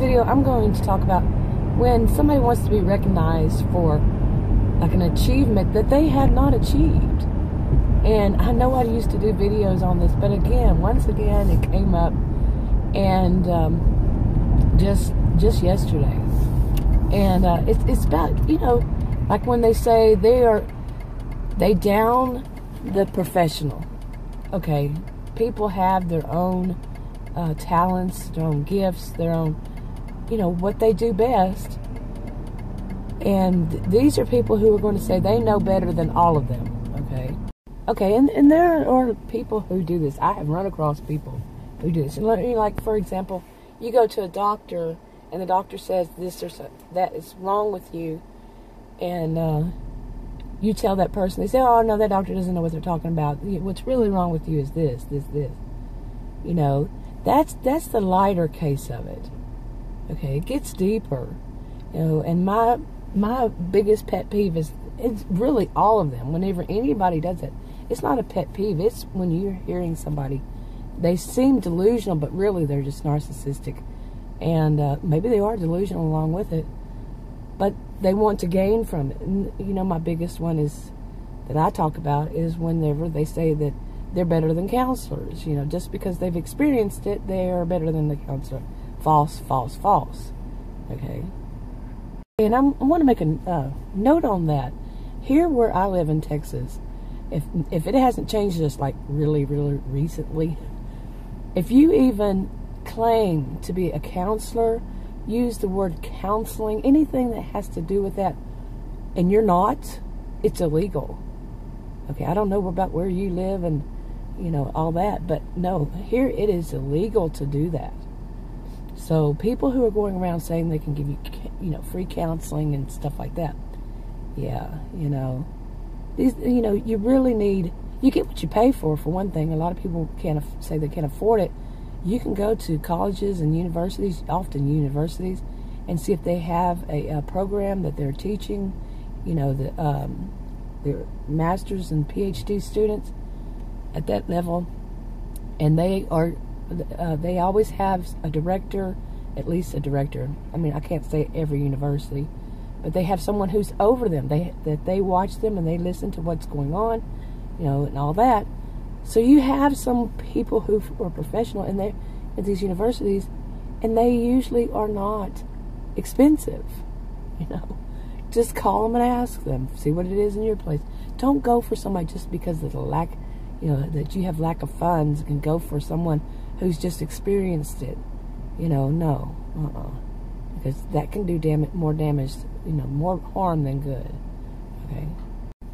video, I'm going to talk about when somebody wants to be recognized for like an achievement that they have not achieved. And I know I used to do videos on this, but again, once again, it came up, and just yesterday. And it's about, you know, like when they say they down the professional. Okay, people have their own talents, their own gifts, their own, you know, what they do best. And these are people who are going to say they know better than all of them. Okay, and there are people who do this. I have run across people who do this. Like, for example, you go to a doctor, and the doctor says this or that is wrong with you, and you tell that person, they say, oh, no, that doctor doesn't know what they're talking about. What's really wrong with you is this. You know, that's the lighter case of it. Okay, it gets deeper. You know, and my biggest pet peeve is, it's really all of them. Whenever anybody does it, it's not a pet peeve. It's when you're hearing somebody, they seem delusional, but really they're just narcissistic. And maybe they are delusional along with it, but they want to gain from it. And, you know, my biggest one is, that I talk about, is whenever they say that they're better than counselors. You know, just because they've experienced it, they are better than the counselor. False, false, false. Okay? And I want to make a note on that. Here where I live in Texas, if it hasn't changed just like really, really recently, if you even claim to be a counselor, use the word counseling, anything that has to do with that, and you're not, it's illegal. Okay, I don't know about where you live and, you know, all that, but no, here it is illegal to do that. So people who are going around saying they can give you, you know, free counseling and stuff like that, yeah, you know, these, you know, you really need, you get what you pay for one thing. A lot of people can't say they can't afford it. You can go to colleges and universities, often universities, and see if they have a program that they're teaching, you know, their master's and PhD students at that level, and they always have a director, at least a director. I mean, I can't say every university, but they have someone who's over them. That they watch them and they listen to what's going on, you know, and all that. So you have some people who are professional in at these universities, and they usually are not expensive. You know, just call them and ask them, see what it is in your place. Don't go for somebody just because of the lack, you know, that you have lack of funds. You can go for someone who's just experienced it. You know, no, because that can do more damage, you know, more harm than good.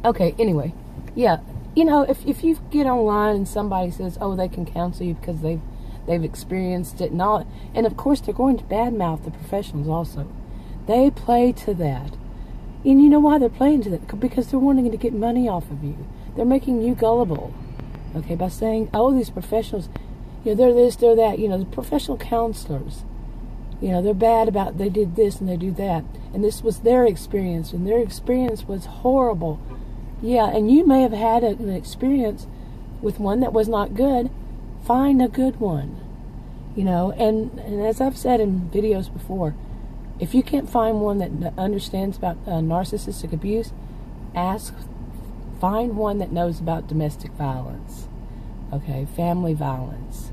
Okay. Anyway, yeah. You know, if you get online and somebody says, oh, they can counsel you because they've experienced it and all, and of course they're going to badmouth the professionals also. They play to that. And you know why they're playing to that? Because they're wanting to get money off of you. They're making you gullible. Okay, by saying, oh, these professionals, you know, they're this, they're that. You know, the professional counselors, you know, they're bad about, they did this and they do that. And this was their experience, and their experience was horrible. Yeah, and you may have had an experience with one that was not good. Find a good one, you know. And as I've said in videos before, if you can't find one that understands about narcissistic abuse, find one that knows about domestic violence, okay, family violence,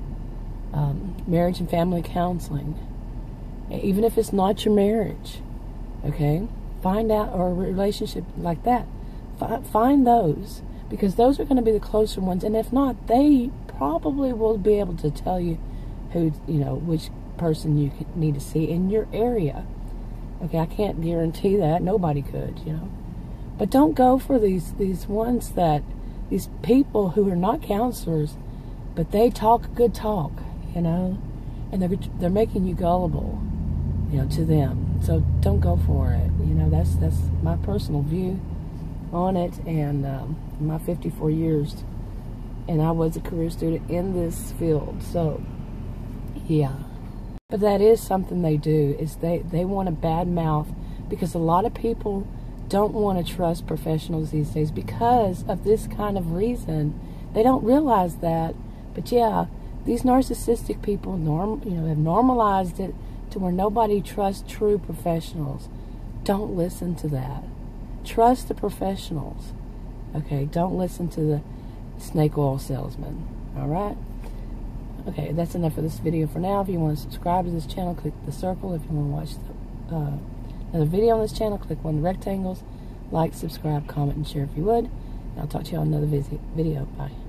marriage and family counseling, even if it's not your marriage, okay, find out, or a relationship like that. Find those, because those are going to be the closer ones, and if not, they probably will be able to tell you who, you know, which person you need to see in your area. Okay, I can't guarantee that. Nobody could, you know. But don't go for these ones that, these people who are not counselors, but they talk good talk, you know, and they're making you gullible, you know, to them. So don't go for it. You know, that's my personal view on it, and my 54 years, and I was a career student in this field. So yeah, but that is something they do, is they want to badmouth, because a lot of people don't want to trust professionals these days because of this kind of reason. They don't realize that, but yeah, these narcissistic people have normalized it to where nobody trusts true professionals. Don't listen to that. Trust the professionals. Okay, don't listen to the snake oil salesman. Alright? Okay, that's enough for this video for now. If you want to subscribe to this channel, click the circle. If you want to watch another video on this channel, click one of the rectangles. Like, subscribe, comment, and share if you would. And I'll talk to you on another video. Bye.